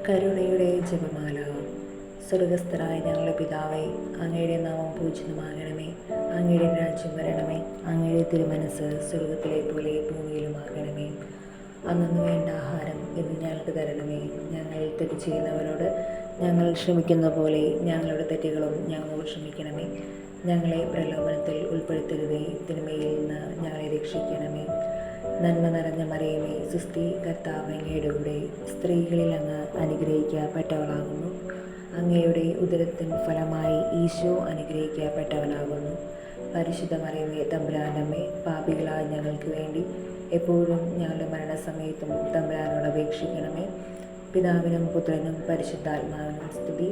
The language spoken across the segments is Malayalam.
കരുണയുടെ ജപമാല. സ്വർഗസ്ഥനായ ഞങ്ങളുടെ പിതാവേ, അങ്ങയുടെ നാമം പൂജിതമാകണമേ. അങ്ങയുടെ രാജ്യം വരണമേ. അങ്ങയുടെ തിരുമനസ് സ്വർഗത്തിലെ പോലെ ഭൂമിയിലുമാകണമേ. അന്നു വേണ്ട ആഹാരം ഇന്ന് ഞങ്ങൾക്ക് തരണമേ. ഞങ്ങൾ തെറ്റ് ചെയ്യുന്നവരോട് ഞങ്ങൾ ക്ഷമിക്കുന്ന പോലെ ഞങ്ങളുടെ തെറ്റുകളും ഞങ്ങളോട് ക്ഷമിക്കണമേ. ഞങ്ങളെ പ്രലോഭനത്തിൽ ഉൾപ്പെടുത്തരുതേ, തിന്മയിൽ നിന്ന് ഞങ്ങളെ രക്ഷിക്കണമേ. നന്മ നിറഞ്ഞ മറിയമേ, സുസ്തി, കർത്താവ് അങ്ങയുടെ കൂടെ, സ്ത്രീകളിൽ അങ്ങ് അനുഗ്രഹിക്കപ്പെട്ടവളാകുന്നു. അങ്ങയുടെ ഉദരത്തിൻ ഫലമായി ഈശോ അനുഗ്രഹിക്കപ്പെട്ടവനാകുന്നു. പരിശുദ്ധ മറിയമേ, തമ്പുരാൻ്റെ അമ്മേ, പാപികളായ ഞങ്ങൾക്ക് വേണ്ടി എപ്പോഴും ഞങ്ങളുടെ മരണസമയത്തും തമ്പുരാനോട് അപേക്ഷിക്കണമേ. പിതാവിനും പുത്രനും പരിശുദ്ധാത്മാവിനും സ്തുതി,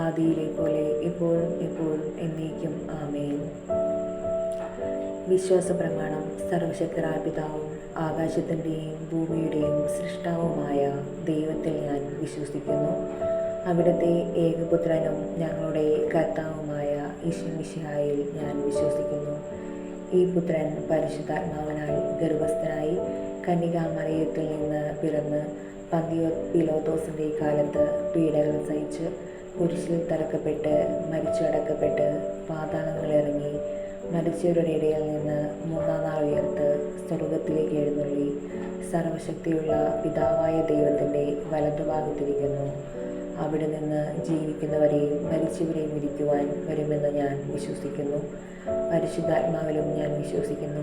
ആദിയിലെ പോലെ ഇപ്പോഴും എപ്പോഴും എന്നേക്കും ആമേൻ. വിശ്വാസ പ്രമാണം. സർവശക്തനായ പിതാവും ആകാശത്തിൻ്റെയും ഭൂമിയുടെയും സൃഷ്ടാവുമായ ദൈവത്തിൽ ഞാൻ വിശ്വസിക്കുന്നു. അവിടുത്തെ ഏകപുത്രനും ഞങ്ങളുടെ കർത്താവുമായ ഈശോമിശിഹായിൽ ഞാൻ വിശ്വസിക്കുന്നു. ഈ പുത്രൻ പരിശുദ്ധാത്മാവിനാൽ ഗർഭസ്ഥനായി കന്യകാമറിയത്തിൽ നിന്ന് പിറന്ന് പന്തിയോസ് പീലാത്തോസിൻ്റെ കാലത്ത് പീഡകൾ സഹിച്ച് കുരിശിൽ തറക്കപ്പെട്ട് മരിച്ചടക്കപ്പെട്ട് പാതാളങ്ങളിറങ്ങി മരിച്ചവരുടെ ഇടയിൽ നിന്ന് മൂന്നാം നാൾ ഉയർത്ത് സ്വർഗത്തിലേക്ക് എഴുന്നള്ളി സർവശക്തിയുള്ള പിതാവായ ദൈവത്തിൻ്റെ വലതുഭാഗത്തിരിക്കുന്നു. അവിടെ നിന്ന് ജീവിക്കുന്നവരെയും മരിച്ചവരെയും വിധിക്കുവാൻ വരുമെന്ന് ഞാൻ വിശ്വസിക്കുന്നു. പരിശുദ്ധാത്മാവിലും ഞാൻ വിശ്വസിക്കുന്നു.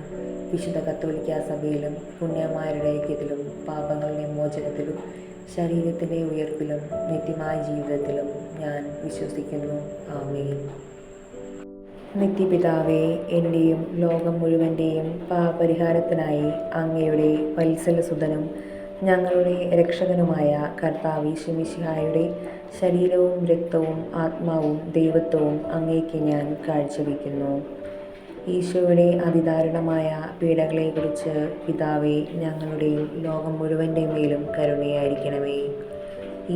വിശുദ്ധ കത്തോലിക്കാ സഭയിലും പുണ്യന്മാരുടെ ഐക്യത്തിലും പാപങ്ങളുടെ മോചനത്തിലും ശരീരത്തിൻ്റെ ഉയർപ്പിലും നിത്യമായ ജീവിതത്തിലും ഞാൻ വിശ്വസിക്കുന്നു. ആമേൻ. നിത്യപിതാവേ, എൻ്റെയും ലോകം മുഴുവൻ്റെയും പാപപരിഹാരത്തിനായി അങ്ങയുടെ വത്സലസുതനും ഞങ്ങളുടെ രക്ഷകനുമായ കർത്താവ് ഈശോമിശിഹായുടെ ശരീരവും രക്തവും ആത്മാവും ദൈവത്വവും അങ്ങേക്ക് ഞാൻ കാഴ്ചവെക്കുന്നു. ഈശോയുടെ അതിദാരുണമായ പീഡകളെക്കുറിച്ച് പിതാവേ, ഞങ്ങളുടെയും ലോകം മുഴുവൻ്റെ മേലും കരുണയായിരിക്കണമേ.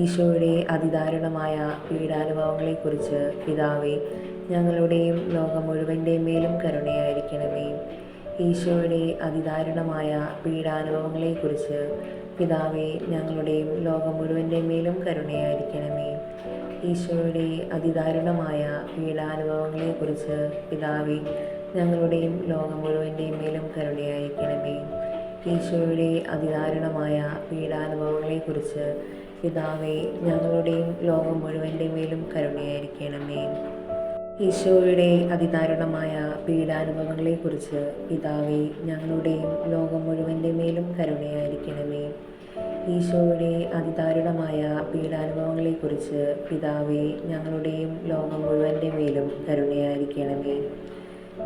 ഈശോയുടെ അതിദാരുണമായ പീഡാനുഭവങ്ങളെക്കുറിച്ച് പിതാവേ, ഞങ്ങളുടെയും ലോകം മുഴുവൻ്റെ മേലും കരുണയായിരിക്കണമേ. ഈശോയുടെ അതിദാരുണമായ പീഡാനുഭവങ്ങളെക്കുറിച്ച് പിതാവേ, ഞങ്ങളുടെയും ലോകം മുഴുവൻ്റെ മേലും കരുണയായിരിക്കണമേ. ഈശോയുടെ അതിദാരുണമായ പീഡാനുഭവങ്ങളെക്കുറിച്ച് പിതാവേ, ഞങ്ങളുടെയും ലോകം മുഴുവൻ്റെ മേലും കരുണയായിരിക്കണമേ. ഈശോയുടെ അതിദാരുണമായ പീഡാനുഭവങ്ങളെക്കുറിച്ച് പിതാവേ, ഞങ്ങളുടെയും ലോകം മുഴുവൻ്റെ മേലും കരുണയായിരിക്കണമേ. ഈശോയുടെ അതിദാരുണമായ പീഡാനുഭവങ്ങളെക്കുറിച്ച് പിതാവേ, ഞങ്ങളുടെയും ലോകം മുഴുവൻ്റെ മേലും കരുണയായിരിക്കണമേ. ഈശോയുടെ അതിദാരുണമായ പീഡാനുഭവങ്ങളെക്കുറിച്ച് പിതാവേ, ഞങ്ങളുടെയും ലോകം മുഴുവൻ്റെ മേലും കരുണയായിരിക്കണമേ.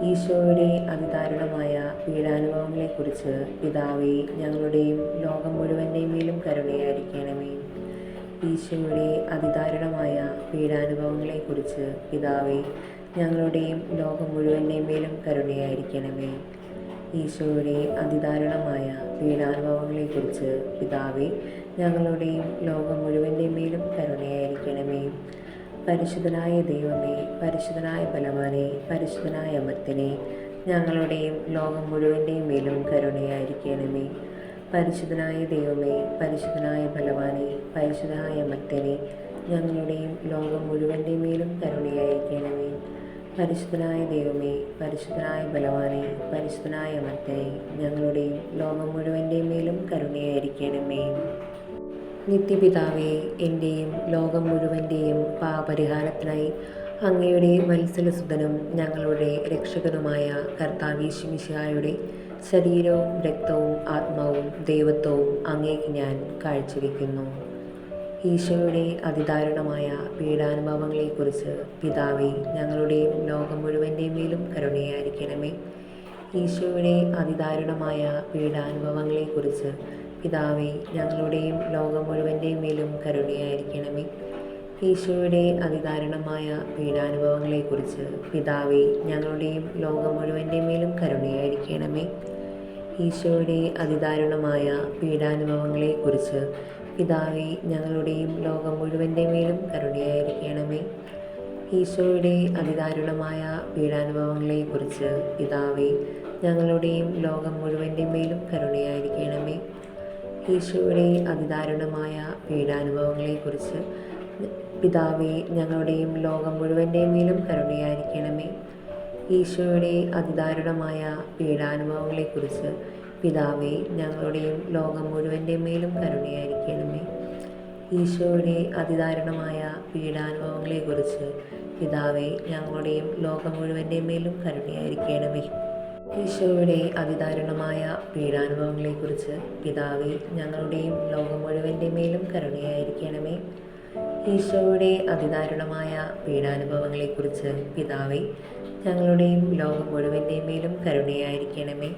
ഈശോയുടെ അതിദാരുണമായ പീഡാനുഭവങ്ങളെക്കുറിച്ച് പിതാവേ, ഞങ്ങളുടെയും ലോകം മുഴുവൻ്റെ മേലും കരുണയായിരിക്കണമേ. ഈശോയുടെ അതിദാരുണമായ പീഡാനുഭവങ്ങളെക്കുറിച്ച് പിതാവേ, ഞങ്ങളുടെയും ലോകം മുഴുവൻ്റെ മേലും കരുണയായിരിക്കണമേ. ഈശോയുടെ അതിദാരുണമായ പീഡാനുഭവങ്ങളെക്കുറിച്ച് പിതാവേ, ഞങ്ങളുടെയും ലോകം മുഴുവൻ്റെ മേലും കരുണയായിരിക്കണമേ. പരിശുദ്ധനായ ദൈവമേ, പരിശുദ്ധനായ ബലവാനെ, പരിശുദ്ധനായ അമർത്യനെ, ഞങ്ങളുടെയും ലോകം മുഴുവൻ്റെ മേലും കരുണയായിരിക്കണമേ. പരിശുദ്ധനായ ദൈവമേ, പരിശുദ്ധനായ ബലവാനെ, പരിശുദ്ധനായ അമർത്യനെ, ഞങ്ങളുടെയും ലോകം മുഴുവൻ്റെ മേലും കരുണയായിരിക്കണമേ. പരിശുദ്ധനായ ദൈവമേ, പരിശുദ്ധനായ ബലവാനെ, പരിശുദ്ധനായ അമർത്യനെ, ഞങ്ങളുടെയും ലോകം മുഴുവൻ്റെ മേലും കരുണയായിരിക്കണമേ. നിത്യപിതാവേ, എൻ്റെയും ലോകം മുഴുവൻ്റെയും പാപപരിഹാരത്തിനായി അങ്ങയുടെ വത്സലസുതനും ഞങ്ങളുടെ രക്ഷകനുമായ കർത്താവ് ഈശോമിശിഹായുടെ ശരീരവും രക്തവും ആത്മാവും ദൈവത്വവും അങ്ങേക്ക് ഞാൻ കാഴ്ചവെക്കുന്നു. ഈശോയുടെ അതിദാരുണമായ പീഡാനുഭവങ്ങളെക്കുറിച്ച് പിതാവേ, ഞങ്ങളുടെയും ലോകം മുഴുവൻ്റെ മേലും കരുണയായിരിക്കണമേ. ഈശോയുടെ അതിദാരുണമായ പീഡാനുഭവങ്ങളെക്കുറിച്ച് പിതാവേ, ഞങ്ങളുടെയും ലോകം മുഴുവൻ്റെ മേലും കരുണയായിരിക്കണമേ. ഈശോയുടെ അതിദാരുണമായ പീഡാനുഭവങ്ങളെക്കുറിച്ച് പിതാവേ, ഞങ്ങളുടെയും ലോകം മുഴുവൻ്റെ മേലും കരുണയായിരിക്കണമേ. ഈശോയുടെ അതിദാരുണമായ പീഡാനുഭവങ്ങളെക്കുറിച്ച് പിതാവേ, ഞങ്ങളുടെയും ലോകം മുഴുവൻ്റെ മേലും കരുണയായിരിക്കണമേ. ഈശോയുടെ അതിദാരുണമായ പീഡാനുഭവങ്ങളെക്കുറിച്ച് പിതാവേ, ഞങ്ങളുടെയും ലോകം മുഴുവൻ്റെ മേലും കരുണയായിരിക്കണമേ. ഈശോയുടെ അതിദാരുണമായ പീഡാനുഭവങ്ങളെക്കുറിച്ച് പിതാവേ, ഞങ്ങളുടെയും ലോകം മുഴുവൻ്റെയും മേലും കരുണയായിരിക്കണമേ. ഈശോയുടെ അതിദാരുണമായ പീഡാനുഭവങ്ങളെക്കുറിച്ച് പിതാവേ, ഞങ്ങളുടെയും ലോകം മുഴുവൻ്റെയും മേലും കരുണയായിരിക്കണമേ. ഈശോയുടെ അതിദാരുണമായ പീഡാനുഭവങ്ങളെക്കുറിച്ച് പിതാവേ, ഞങ്ങളുടെയും ലോകം മുഴുവൻ്റെയും മേലും കരുണയായിരിക്കണമേ. ഈശോയുടെ അതിദാരുണമായ പീഡാനുഭവങ്ങളെക്കുറിച്ച് പിതാവേ, ഞങ്ങളുടെയും ലോകം മുഴുവൻ്റെയും മേലും കരുണയായിരിക്കണമേ. ഈശോയുടെ അതിദാരുണമായ പീഡാനുഭവങ്ങളെക്കുറിച്ച് പിതാവേ, ഞങ്ങളുടെയും ലോകം മുഴുവൻ്റെയും മേലും കരുണയായിരിക്കണമേ.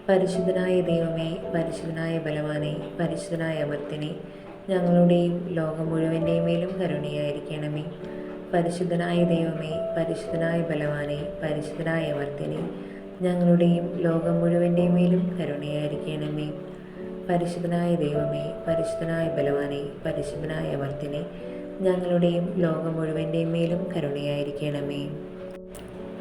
പരിശുദ്ധനായ ദൈവമേ, പരിശുദ്ധനായ ബലവാനെ, പരിശുദ്ധനായ അമർത്തിനെ, ഞങ്ങളുടെയും ലോകം മുഴുവൻ്റെയും മേലും കരുണയായിരിക്കണമേ. പരിശുദ്ധനായ ദൈവമേ, പരിശുദ്ധനായ ബലവാനെ, പരിശുദ്ധനായ അമർത്തിനെ, ഞങ്ങളുടെയും ലോകം മുഴുവൻ്റെയും മേലും കരുണയായിരിക്കണമേ. പരിശുദ്ധനായ ദൈവമേ, പരിശുദ്ധനായ ബലവാനെ, പരിശുദ്ധനായ അമർത്തിനെ, ഞങ്ങളുടെയും ലോകം മുഴുവൻ്റെയും മേലും കരുണയായിരിക്കണമേ.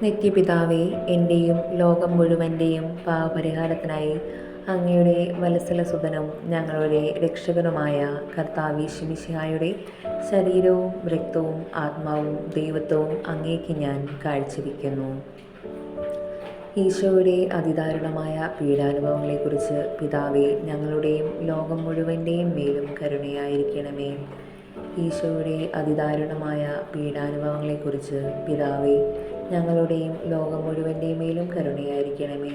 നിത്യപിതാവേ, എൻ്റെയും ലോകം മുഴുവൻ്റെയും പാപപരിഹാരത്തിനായി അങ്ങയുടെ വത്സലസുതനും ഞങ്ങളുടെ രക്ഷകനുമായ കർത്താവീശോ മിശിഹായുടെ ശരീരവും രക്തവും ആത്മാവും ദൈവത്വവും അങ്ങേക്ക് ഞാൻ കാഴ്ചവെക്കുന്നു. ഈശോയുടെ അതിദാരുണമായ പീഡാനുഭവങ്ങളെക്കുറിച്ച് പിതാവേ, ഞങ്ങളുടെയും ലോകം മുഴുവൻ്റെയും മേലും കരുണയായിരിക്കണമേ. ഈശോയുടെ അതിദാരുണമായ പീഡാനുഭവങ്ങളെക്കുറിച്ച് പിതാവേ, ഞങ്ങളുടെയും ലോകം മുഴുവൻ്റെയും മേലും കരുണയായിരിക്കണമേ.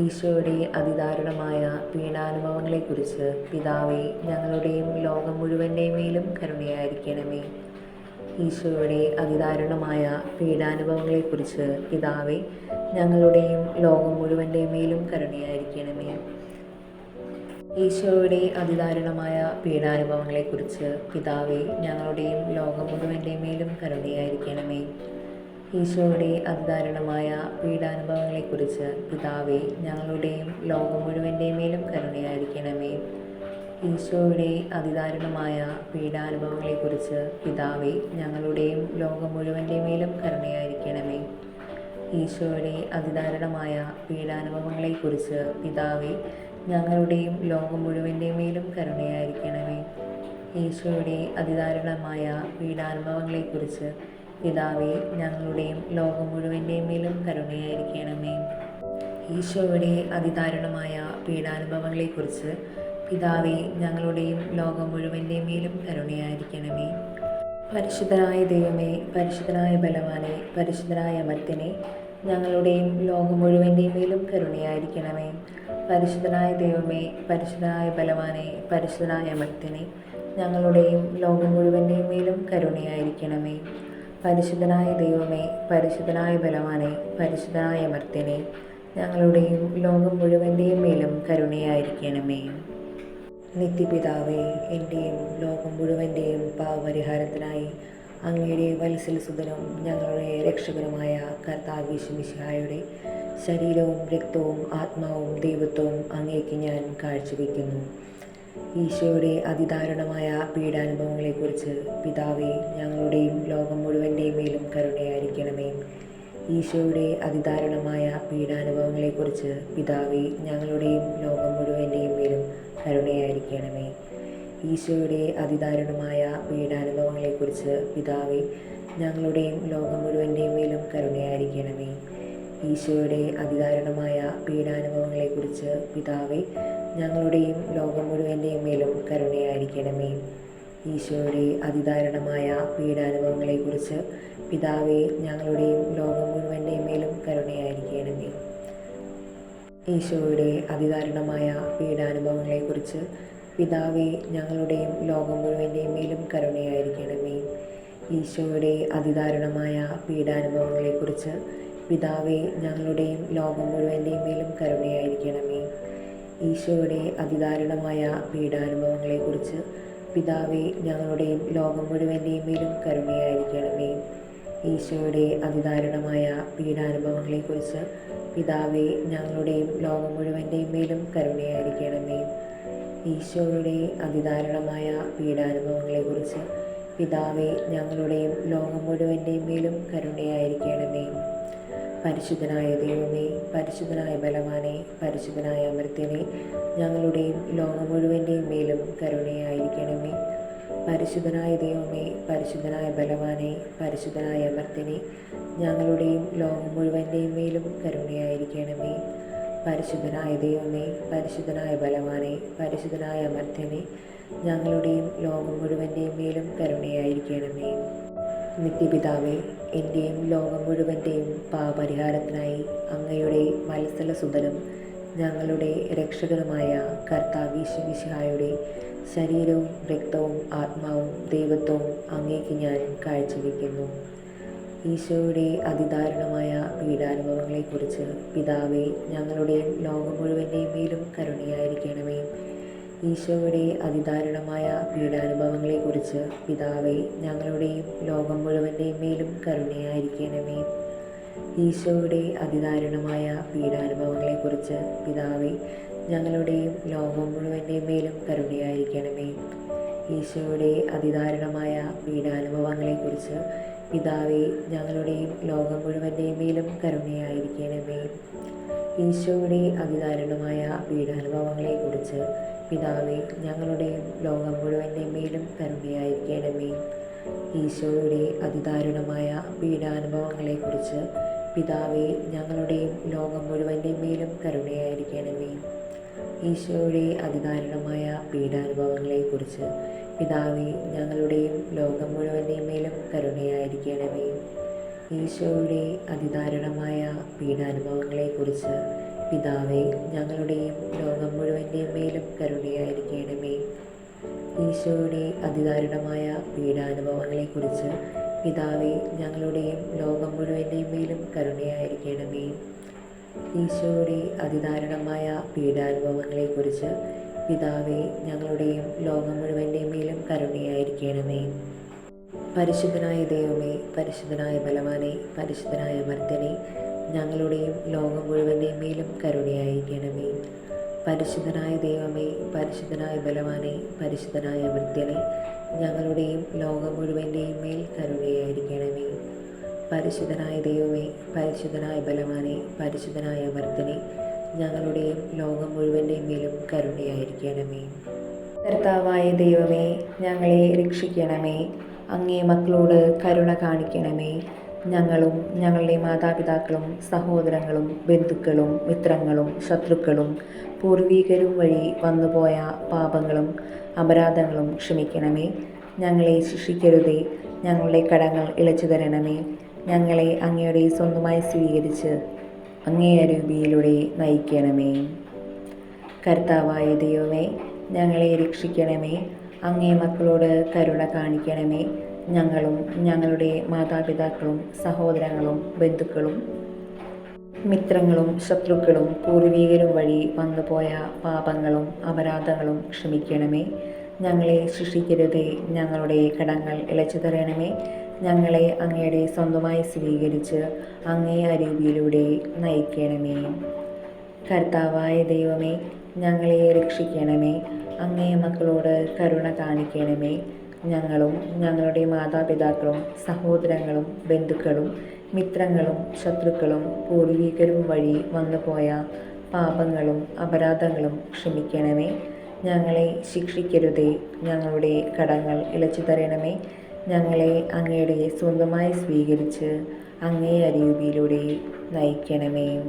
ഈശോയുടെ അതിദാരുണമായ പീഡാനുഭവങ്ങളെക്കുറിച്ച് പിതാവേ, ഞങ്ങളുടെയും ലോകം മുഴുവൻ്റെയും മേലും കരുണയായിരിക്കണമേ. ഈശോയുടെ അതിദാരുണമായ പീഡാനുഭവങ്ങളെക്കുറിച്ച് പിതാവേ, ഞങ്ങളുടെയും ലോകം മുഴുവൻ്റെയും മേലും കരുണയായിരിക്കണമേ. ഈശോയുടെ അതിദാരുണമായ പീഡാനുഭവങ്ങളെക്കുറിച്ച് പിതാവേ, ഞങ്ങളുടെയും ലോകം മുഴുവൻ്റെയും മേലും കരുണയായിരിക്കണമേ. ഈശോയുടെ അതിദാരുണമായ പീഡാനുഭവങ്ങളെക്കുറിച്ച് പിതാവേ, ഞങ്ങളുടെയും ലോകം മുഴുവൻ്റെയും മേലും കരുണയായിരിക്കണമേ. ഈശോയുടെ അതിദാരുണമായ പീഡാനുഭവങ്ങളെക്കുറിച്ച് പിതാവേ, ഞങ്ങളുടെയും ലോകം മുഴുവൻ്റെയും മേലും കരുണയായിരിക്കണമേ. ഈശോയുടെ അതിദാരുണമായ പീഡാനുഭവങ്ങളെക്കുറിച്ച് പിതാവേ, ഞങ്ങളുടെയും ലോകം മുഴുവൻ്റെയും മേലും കരുണയായിരിക്കണമേ. ഈശോയുടെ അതിദാരുണമായ പീഡാനുഭവങ്ങളെക്കുറിച്ച് പിതാവേ, ഞങ്ങളുടെയും ലോകം മുഴുവൻ്റെയും മേലും കരുണയായിരിക്കണമേ. ഈശോയുടെ അതിദാരുണമായ പീഡാനുഭവങ്ങളെക്കുറിച്ച് പിതാവേ, ഞങ്ങളുടെയും ലോകം മുഴുവൻ്റെയും മേലും കരുണയായിരിക്കണമേ. പരിശുദ്ധനായ ദൈവമേ, പരിശുദ്ധനായ ബലവാനെ, പരിശുദ്ധനായ അമർത്യനെ, ഞങ്ങളുടെയും ലോകം മുഴുവൻ്റെയും മേലും കരുണയായിരിക്കണമേ. പരിശുദ്ധനായ ദൈവമേ, പരിശുദ്ധനായ ബലവാനെ, പരിശുദ്ധനായ അമർത്യനെ, ഞങ്ങളുടെയും ലോകം മുഴുവൻ്റെയും മേലും കരുണയായിരിക്കണമേ. പരിശുദ്ധനായ ദൈവമേ, പരിശുദ്ധനായ ബലവാനെ, പരിശുദ്ധനായ അമർത്യനെ, ഞങ്ങളുടെയും ലോകം മുഴുവൻ്റെയും മേലും കരുണയായിരിക്കണമേ. നിത്യപിതാവേ, എൻ്റെയും ലോകം മുഴുവൻ്റെയും പാപപരിഹാരത്തിനായി അങ്ങയുടെ വത്സലസുതനും ഞങ്ങളുടെ രക്ഷകനുമായ കർത്താവീശോ മിശിഹായുടെ ശരീരവും രക്തവും ആത്മാവും ദൈവത്വവും അങ്ങേക്ക് ഞാൻ കാഴ്ചവെക്കുന്നു. ഈശോയുടെ അതിദാരുണമായ പീഡാനുഭവങ്ങളെക്കുറിച്ച് പിതാവേ, ഞങ്ങളുടെയും ലോകം മുഴുവൻ്റെയും മേലും കരുണയായിരിക്കണമേ. ഈശോയുടെ അതിദാരുണമായ പീഡാനുഭവങ്ങളെക്കുറിച്ച് പിതാവേ, ഞങ്ങളുടെയും ലോകം മുഴുവൻ്റെയും മേലും കരുണയായിരിക്കണമേ. ഈശോയുടെ അതിദാരുണമായ പീഡാനുഭവങ്ങളെക്കുറിച്ച് പിതാവേ, ഞങ്ങളുടെയും ലോകം മുഴുവൻ്റെയും മേലും കരുണയായിരിക്കണമേ. ഈശോയുടെ അതിദാരുണമായ പീഡാനുഭവങ്ങളെക്കുറിച്ച് പിതാവേ, ഞങ്ങളുടെയും ലോകം മുഴുവൻ്റെയും മേലും കരുണയായിരിക്കണമേ. ഈശോയുടെ അതിദാരുണമായ പീഡാനുഭവങ്ങളെക്കുറിച്ച് പിതാവേ, ഞങ്ങളുടെയും ലോകം മുഴുവൻ്റെയും മേലും കരുണയായിരിക്കണമേ. ഈശോയുടെ അതിദാരുണമായ പീഡാനുഭവങ്ങളെക്കുറിച്ച് പിതാവേ, ഞങ്ങളുടെയും ലോകം മുഴുവൻ്റെയും മേലും കരുണയായിരിക്കണമേ. ഈശോയുടെ അതിദാരുണമായ പീഡാനുഭവങ്ങളെക്കുറിച്ച് പിതാവേ, ഞങ്ങളുടെയും ലോകം മുഴുവൻ്റെയും മേലും കരുണയായിരിക്കണമേ. ഈശോയുടെ അതിദാരുണമായ പീഡാനുഭവങ്ങളെക്കുറിച്ച് പിതാവേ, ഞങ്ങളുടെയും ലോകം മുഴുവൻ്റെയും മേലും കരുണയായിരിക്കണമേ. ഈശോയുടെ അതിദാരുണമായ പീഡാനുഭവങ്ങളെക്കുറിച്ച് പിതാവേ, ഞങ്ങളുടെയും ലോകം മുഴുവൻ്റെയും മേലും കരുണയായിരിക്കണമേ. ഈശോയുടെ അതിദാരുണമായ പീഡാനുഭവങ്ങളെക്കുറിച്ച് പിതാവേ, ഞങ്ങളുടെയും ലോകം മുഴുവൻ്റെയും മേലും കരുണയായിരിക്കണമേ. പരിശുദ്ധനായ ദൈവമേ, പരിശുദ്ധനായ ബലവാനെ, പരിശുദ്ധനായ അമർത്യനെ, ഞങ്ങളുടെയും ലോകം മുഴുവൻ്റെയും മേലും കരുണയായിരിക്കണമേ. പരിശുദ്ധനായ ദൈവമേ, പരിശുദ്ധനായ ബലവാനെ, പരിശുദ്ധനായ അമർത്യനെ, ഞങ്ങളുടെയും ലോകം മുഴുവൻ്റെയും മേലും കരുണയായിരിക്കണമേ. പരിശുദ്ധനായ ദൈവമേ, പരിശുദ്ധനായ ബലവാനെ, പരിശുദ്ധനായ അമർത്യനെ, ഞങ്ങളുടെയും ലോകം മുഴുവൻ്റെയും മേലും കരുണയായിരിക്കണമേ. നിത്യപിതാവേ, എൻ്റെയും ലോകം മുഴുവൻ്റെയും പാപപരിഹാരത്തിനായി അങ്ങയുടെ വത്സലസുതനും ഞങ്ങളുടെ രക്ഷകനുമായ കർത്താവീശോ മിശിഹായുടെ ശരീരവും രക്തവും ആത്മാവും ദൈവത്വവും അങ്ങേക്ക് ഞാൻ കാഴ്ചവെക്കുന്നു. ഈശോയുടെ അതിദാരുണമായ പീഡാനുഭവങ്ങളെക്കുറിച്ച് പിതാവേ, ഞങ്ങളുടെയും ലോകം മുഴുവൻ്റെയും മേലും കരുണയായിരിക്കണമേ. ഈശോയുടെ അതിദാരുണമായ പീഡാനുഭവങ്ങളെക്കുറിച്ച് പിതാവേ, ഞങ്ങളുടെയും ലോകം മുഴുവൻ്റെയും മേലും കരുണയായിരിക്കണമേ. ഈശോയുടെ അതിദാരുണമായ പീഡാനുഭവങ്ങളെക്കുറിച്ച് പിതാവേ, ഞങ്ങളുടെയും ലോകം മുഴുവൻ്റെയും മേലും കരുണയായിരിക്കണമേ. ഈശോയുടെ അതിദാരുണമായ പീഡാനുഭവങ്ങളെക്കുറിച്ച് പിതാവേ, ഞങ്ങളുടെയും ലോകം മുഴുവൻ്റെയും മേലും കരുണയായിരിക്കണമേ. ഈശോയുടെ അതിദാരുണമായ പീഡാനുഭവങ്ങളെക്കുറിച്ച് പിതാവേ, ഞങ്ങളുടെയും ലോകം മുഴുവൻ്റെയും മേലും കരുണയായിരിക്കണമേ. ഈശോയുടെ അതിദാരുണമായ പീഡാനുഭവങ്ങളെക്കുറിച്ച് പിതാവേ, ഞങ്ങളുടെയും ലോകം മുഴുവൻ്റെയും മേലും കരുണയായിരിക്കണമേ. ഈശോയുടെ അതിദാരുണമായ പീഡാനുഭവങ്ങളെക്കുറിച്ച് പിതാവേ, ഞങ്ങളുടെയും ലോകം മുഴുവൻ്റെയും മേലും കരുണയായിരിക്കണമേ. ഈശോയുടെ അതിദാരുണമായ പീഡാനുഭവങ്ങളെക്കുറിച്ച് പിതാവേ, ഞങ്ങളുടെയും ലോകം മുഴുവൻ്റെയും മേലും കരുണയായിരിക്കണമേ. ഈശോയുടെ അതിദാരുണമായ പീഡാനുഭവങ്ങളെക്കുറിച്ച് പിതാവേ, ഞങ്ങളുടെയും ലോകം മുഴുവൻ്റെയും മേലും കരുണയായിരിക്കണമേ. ഈശോയുടെ അതിദാരുണമായ പീഡാനുഭവങ്ങളെക്കുറിച്ച് പിതാവേ, ഞങ്ങളുടെയും ലോകം മുഴുവൻ്റെയും മേലും കരുണയായിരിക്കണമേ. പരിശുദ്ധനായ ദൈവമേ, പരിശുദ്ധനായ ബലവാനെ, പരിശുദ്ധനായ അമർത്യനെ, ഞങ്ങളുടെയും ലോകം മുഴുവൻ്റെയും മേലും കരുണയായിരിക്കണമേ. പരിശുദ്ധനായ ദൈവമേ, പരിശുദ്ധനായ ബലവാനെ, പരിശുദ്ധനായ അമർത്യനെ, ഞങ്ങളുടെയും ലോകം മുഴുവൻ്റെയും മേൽ കരുണയായിരിക്കണമേ. പരിശുദ്ധനായ ദൈവമേ, പരിശുദ്ധനായ ബലവാനെ, പരിശുദ്ധനായ അമർത്യനെ, ഞങ്ങളുടെയും ലോകം മുഴുവൻ്റെയും മേലും കരുണയായിരിക്കണമേ. കർത്താവായ ദൈവമേ, ഞങ്ങളെ രക്ഷിക്കണമേ. അങ്ങേ മക്കളോട് കരുണ കാണിക്കണമേ. ഞങ്ങളും ഞങ്ങളുടെ മാതാപിതാക്കളും സഹോദരങ്ങളും ബന്ധുക്കളും മിത്രങ്ങളും ശത്രുക്കളും പൂർവീകരും വഴി വന്നുപോയ പാപങ്ങളും അപരാധങ്ങളും ക്ഷമിക്കണമേ. ഞങ്ങളെ ശിക്ഷിക്കരുതേ. ഞങ്ങളുടെ കടങ്ങൾ ഇളച്ചു തരണമേ. ഞങ്ങളെ അങ്ങയുടെ സ്വന്തമായി സ്വീകരിച്ച് അങ്ങേ അരൂപിയിലൂടെ നയിക്കണമേ. കർത്താവായ ദൈവമേ, ഞങ്ങളെ രക്ഷിക്കണമേ. അങ്ങേ മക്കളോട് കരുണ കാണിക്കണമേ. ഞങ്ങളും ഞങ്ങളുടെ മാതാപിതാക്കളും സഹോദരങ്ങളും ബന്ധുക്കളും മിത്രങ്ങളും ശത്രുക്കളും പൂർവീകരും വഴി വന്നുപോയ പാപങ്ങളും അപരാധങ്ങളും ക്ഷമിക്കണമേ. ഞങ്ങളെ ശിക്ഷിക്കരുതേ. ഞങ്ങളുടെ കടങ്ങൾ ഇളച്ചു തരണമേ. ഞങ്ങളെ അങ്ങയുടെ സ്വന്തമായി സ്വീകരിച്ച് അങ്ങേ അരൂപിയിലൂടെ നയിക്കണമേ. കർത്താവായ ദൈവമേ, ഞങ്ങളെ രക്ഷിക്കണമേ. അങ്ങേ മക്കളോട് കരുണ കാണിക്കണമേ. ഞങ്ങളും ഞങ്ങളുടെ മാതാപിതാക്കളും സഹോദരങ്ങളും ബന്ധുക്കളും മിത്രങ്ങളും ശത്രുക്കളും പൂർവീകരും വഴി വന്നുപോയ പാപങ്ങളും അപരാധങ്ങളും ക്ഷമിക്കണമേ. ഞങ്ങളെ ശിക്ഷിക്കരുതേ. ഞങ്ങളുടെ കടങ്ങൾ ഇളച്ചു തരണമേ. ഞങ്ങളെ അങ്ങയുടെ സ്വന്തമായി സ്വീകരിച്ച് അങ്ങേ അരൂപിയിലൂടെ നയിക്കണമേ.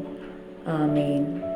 ആമേൻ.